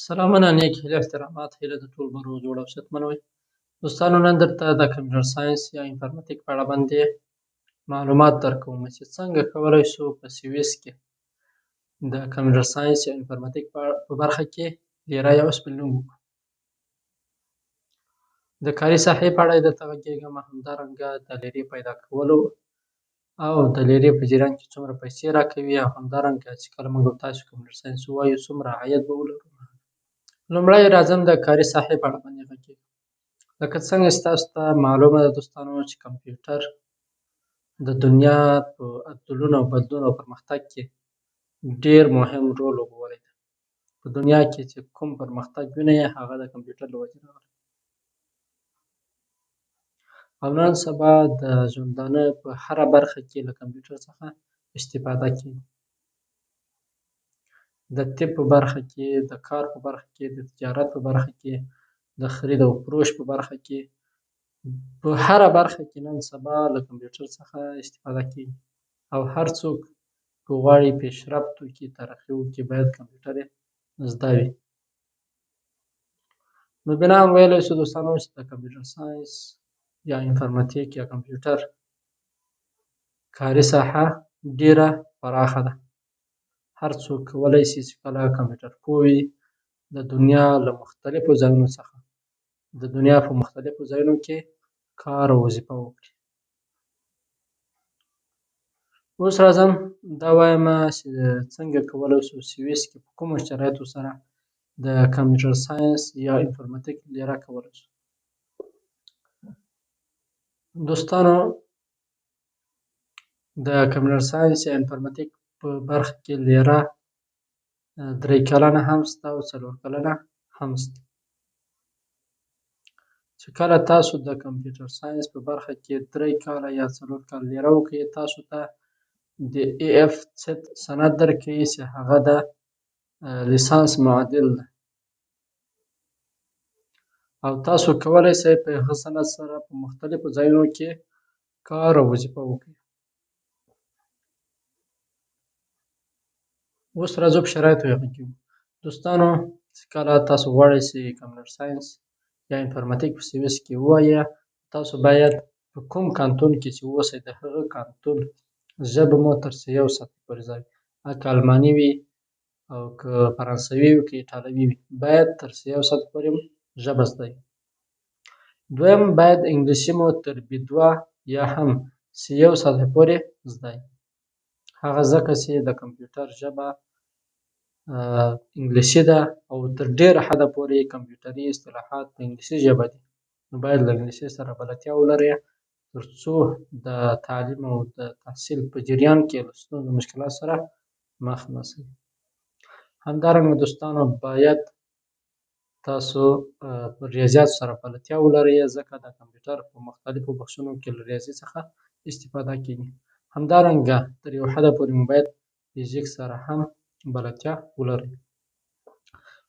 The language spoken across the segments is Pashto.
سلامونه نیک هیله احترامات هیله د ټول به روغ جوړ او صحتمن وي. دوستانو نن درته د کمپیوټر ساینس یا انفارمتیک په اړه باندې معلومات درکوم چې څنګه کولی شو په سیویس کې د کمپیوټر ساینس یا انفارمتیک په برخه کې لیرا یا سپیلنګ وکړو. د کاري ساحې په اړه یې درته غږېږم، همدارنګه د لیرې پیدا کولو او د لیرې په جریان کې څومره پیسې راکوي او همدارنګه چې کله موږ او تاسو کمپیوټر ساینس ووایو څومره عاید به ولرو. لومړی راځم د کاري ساحې په اړه باندې غږېږم. لکه څنګه چې تاسو ته معلومه ده دوستانو چې کمپیوټر د دنیا په عدلونو او بدلون او پرمختګ کې ډېر مهم رول لوبولی دی. په دنیا کې چې کوم پرمختګ وینئ هغه د کمپیوټر له وجې راغلی او نن سبا د ژوندانه په هره برخه کې له کمپیوټر څخه استفاده کېږي. د طب په برخه کې، د کار په برخه کې، د تجارت په برخه کې، د خرید او فروش په برخه کې، په هره برخه کې نن سبا له کمپیوټر څخه استفاده کېږي او هر څوک که غواړي پیشرفت وکړي، ترقي وکړي، باید کمپیوټر یې زده وي. نو بنا ویلی شو دوستانو چې د کمپیوټر ساینس یا انفارمتیک یا کمپیوټر کاري ساحه ډېره پراخه ده. هر څوک کولی شي چې کله کمپیوټر پوه وي د دنیا له مختلفو ځایونو څخه د دنیا په مختلفو ځایونو کې کار او وظیفه وکړي. اوس راځم دا وایم چې څنګه کولی شو سویس کې په کومو شرایطو سره د کمپیوټر ساینس یا انفارمتیک لیرا کولی شو. دوستانو د کمپیوټر ساینس یا انفارمتیک په برخه کې لیرا 3 کلنه هم شته او 4 کلنه هم شته. چې کله تاسو د کمپیوټر ساینس په برخه کې 3 کاله یا 4 کاله لیرا وکړئ تاسو ته د AF سند درکوي چې هغه د لیسانس معادل ده او تاسو کولی شئ په هغه سند سره په مختلفو ځایونو کې کار او وظیفه وکړئ. اوس راځو په شرایطو یې غږېږو. دوستانو چې کله تاسو غواړئ چې کمپیوټر ساینس یا انفارمتیک په سویس کې ووایه تاسو باید په کوم کانتون کې چې اوسئ د هغه کانتون ژبه مو تر C1 سطحې پورې زده وي، که الماني وي او که فرانسوي وي که ایټالوي وي باید تر C1 سطحې پورې ژبه زده وي. دویم باید انګلیسي مو تر B2 یا هم C1 سطحې پورې زده وي، هغه ځکه چې د کمپیوټر ژبه انګلیسي ده او تر ډېره حده پورې کمپیوټري اصطلاحات په انګلیسي ژبه دي. نو باید له انګلیسي سره بلدتیا ولرئ تر څو د تعلیم او د تحصیل په جریان کې له ستونزو مشکلاتو سره مخ نه شئ. همدارنګه دوستانو باید تاسو په ریاضیاتو سره بلدتیا ولرئ ځکه د کمپیوټر په مختلفو بخشونو کې له ریاضي څخه استفاده کېږي. همدارنګه تر یو حده پورې مو باید فزیک سره هم بلدتیا ولرئ.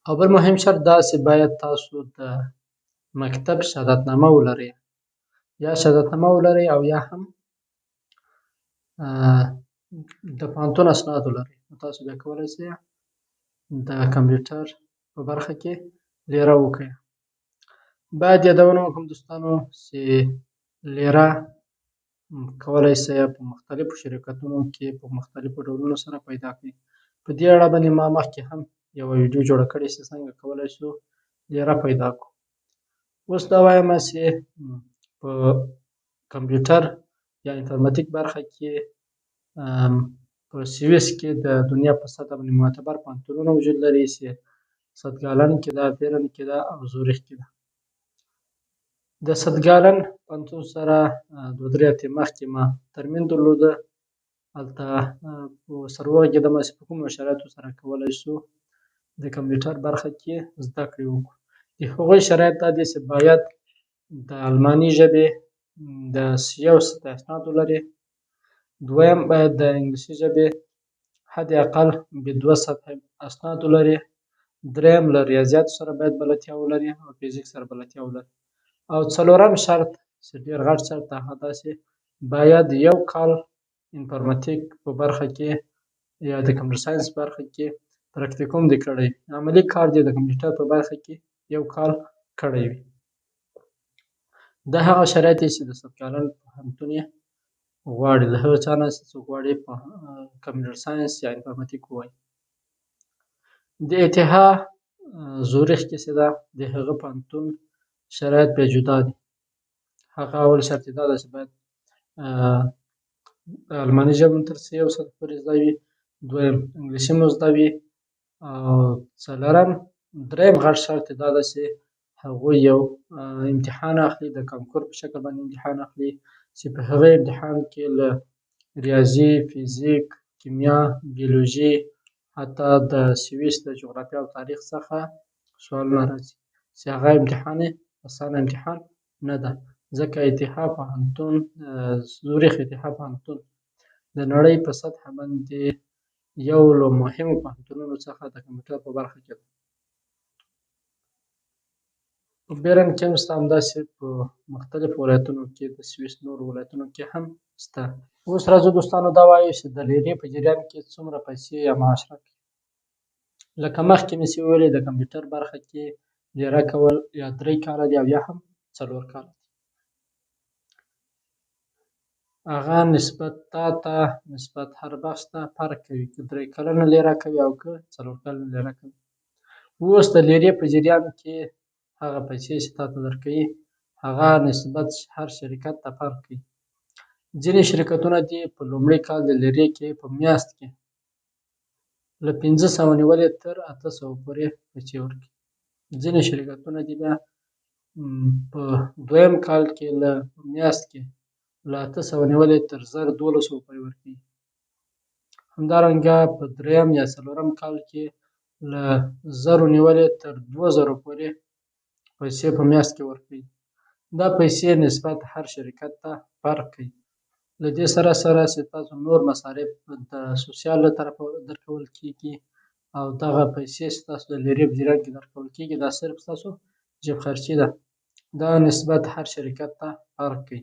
او بل مهم شرط دا چې باید تاسو د مکتب شهادتنامه ولرئ، یا شهادتنامه ولرئ او یا هم د پوهنتون اسناد ولرئ. نو تاسو بیا کولی شئ د کمپیوټر په برخه کې لیرا وکړئ. باید یادونه وکړم دوستانو چې لیرا کولی شئ په مختلفو شرکتونو کې په مختلفو ډولونو سره پیدا کړئ. په دې اړه باندې ما مخکې هم یوه ویډیو جوړه کړې چې څنګه کولی شو لیرا پیدا کړو. اوس دا وایم چې په کمپیوټر یا انفارمتیک برخه کې په سویس کې د دنیا په سطحه باندې معتبر پوهنتونونه وجود لري چې ستګالن کې ده، بیرن کې ده او زوریخ کې ده. د ستګالن پوهنتون سره 2-3 هفتې مخکې ما ترمیم درلوده، هلته سره وغږېدم چې په کومو شرایطو سره کولی شو د کمپیوټر برخه کې زده کړې وکړو. د هغوی شرایط دا دي چې باید د الماني ژبې د C1 سطحې اسناد ولرئ. دویم باید د انګلیسي ژبې حد اقل B2 سطحې اسناد ولرئ. دریم له ریاضیاتو سره باید بلدتیا ولرئ او فزیک سره بلدتیا ولرئ. او څلورم شرط چې ډېر غټ شرط هغه دا چې باید 1 کال انفارمتیک په برخه کې یا د کمپیوټر ساینس برخه کې په پرکتیکوم دې کړی وي، عملي کار دې د کمپیوټر په برخه کې یو کال کړی وي. دا هغه شرایط دي چې د سبکالن پوهنتون یې غواړي، له هغه چا نه چې څوک غواړي کمپیوټر ساینس یا انفارماتیک ووایي. د اتحا زورخ کې چې ده د هغه پوهنتون شرایط بیا جدا دي. هغه اول شرط یې دا ده چې باید الماني ژبه مو تر C1 پورې زده وي، دویم انګلیسي مو زده وي، او څلورم دریم غټ شرط یې دا ده چې هغوی یو امتحان اخلي، د کانکور په شکل باندې امتحان اخلي چې په هغه امتحان کې له ریاضي، فیزیک، کیمیا، بیولوژي، حتی د سویس د جغرافیه او تاریخ څخه سوالونه راځي چې هغه امتحان یې اسانه امتحان نه ده، ځکه اتحا پوهنتون زورخ اتحا پوهنتون د نړۍ په سطحه باندې یو له مهمو پوهنتونونو څخه د کمپیوټر په برخه کې ده. په بیرن کې هم شته، همداسې په مختلفو ولایتونو کې د سویس نورو ولایتونو کې هم شته. اوس راځو دوستانو دا وایو چې د لیرې په جریان کې څومره پیسې یا معاش راکوي. لکه مخکې مې چې وویلې د کمپیوټر برخه کې لیره کول یا 3 کاله دي او یا هم 4 کاله دي. هغه نسبت تا ته نسبت هر بخش ته فرق کوي، که 3 کلنه لیره کوي او که 4 کلنه لیره کوي. اوس د لیرې په جریان کې هغه پیسې چې تا ته درکوي هغه نسبت هر شرکت ته فرق کوي. ځینې شرکتونه دي په لومړي کال د لیرې کې په میاشت کې له 500 نیولې تر 800 پورې پیسې ورکوي. ځینې شرکتونه دي بیا په دویم کال کې له میاشت کې له 800 نیولې تر 1200 پورې ورکوي. همدارنګه په دریم یا څلورم کال کې له 1000 نیولې تر 2000 پورې پیسې په میاشت کې ورکوي. دا پیسې نسبت هر شرکت ته فرق کوي. له دې سره سره چې تاسو نور مصارف د سوسیال له طرفه درکول کېږي او دغه پیسې چې تاسو د لیرې په جریان کې درکول کېږي دا صرف ستاسو جیب خرچي ده. دا نسبت هر شرکت ته فرق کوي.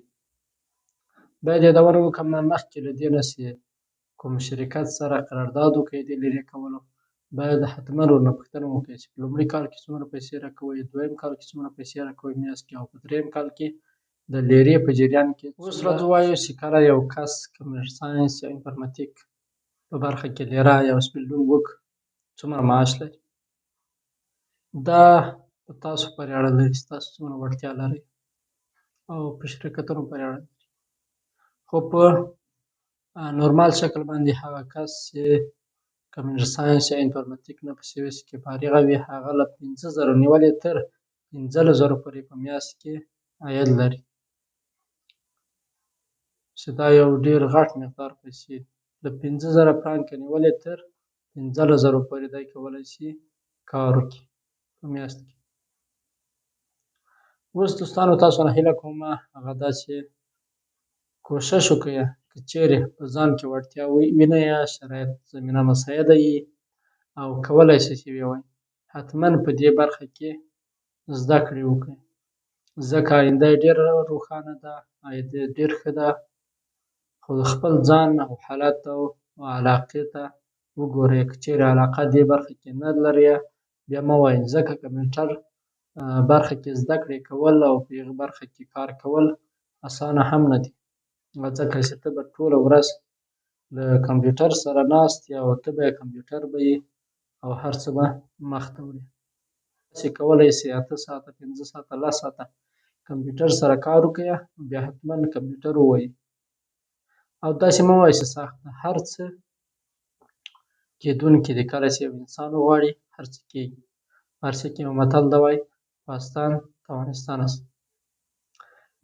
باید یادونه وکړم مخکې له دې نه چې کوم شرکت سره قرارداد وکړئ د لیرې کولو باید حتما ورنه پوښتنه وکړئ چې په لومړي کال کې څومره پیسې راکوئ، دویم کال کې څومره پیسې راکوئ میاشت کې، او په دریم کال کې د لیرې په جریان کې. اوس راځو ووایو چې کله یو کس کمپیوټر ساینس یا انفارماتیک په برخه کې لیره یا سپیلډون وکړ څومره معاش لري. دا په تاسو پورې اړه لري چې تاسو څومره وړتیا لرئ او په شرکتونو پورې اړه لري. خو په نورمال شکل باندې هغه کس چې کمپیوټر ساینس یا انفارماتیک نه په سویس کې فارغه وي هغه له 5000 نیولې تر 15000 پورې په میاشت کې عاید لري، چې دا یو ډېر غټ مقدار پیسې دي. له 15000 فرانکه نیولې تر 15000 پورې دی کولی شي کار وکړي په میاشت کې. اوس دوستانو تاسو نه هیله کوم هغه دا چې کوشش وکړئ که چیرې په ځان کې وړتیا وینئ یا شرایط زمینه مساعده وي او کولی شئ چې ویې وایئ حتما په دې برخه کې زده کړې وکړئ، ځکه آینده یې ډېره روښانه ده، آینده یې ډېر ښه ده. خو د خپل ځان او حالت او علاقې ته وګورئ. که چیرې علاقه دې برخه کې نه لرئ بیا مه وایئ، ځکه کمپیوټر برخه کې زده کړې کول او په هغې برخه کې کار کول اسانه هم نه دي، ځکه چې ته به ټوله ورځ له کمپیوټر سره ناست یې او ته به یې کمپیوټر به یې او هر څه به مخته وړې. تاسې کولی شئ 8 ساعته 15 ساعته 10 ساعته کمپیوټر سره کار وکړئ بیا حتما کمپیوټر ووایئ. او داسې مه وایئ چې سخت ده، هر څه کېدونکي دي. کله چې یو انسان وغواړي هر څه کېږي. فارسي کې یو متل ده وایي خواستن توانستن است.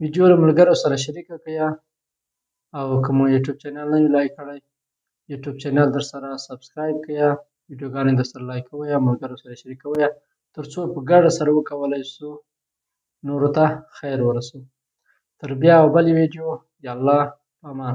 ویډیو له ملګرو سره شریکه کړئ او که مو یوټیوب چینل نه وي لایک کړی یوټیوب چینل در سره سبسکرایب کړئ، ویډیوګانې در سره لایک کوئ، ملګرو سره شریکوئ تر څو په ګډه سره وکولی شو نورو ته خیر ورسوو. تر بیا او بلې ویډیو د الله په امان.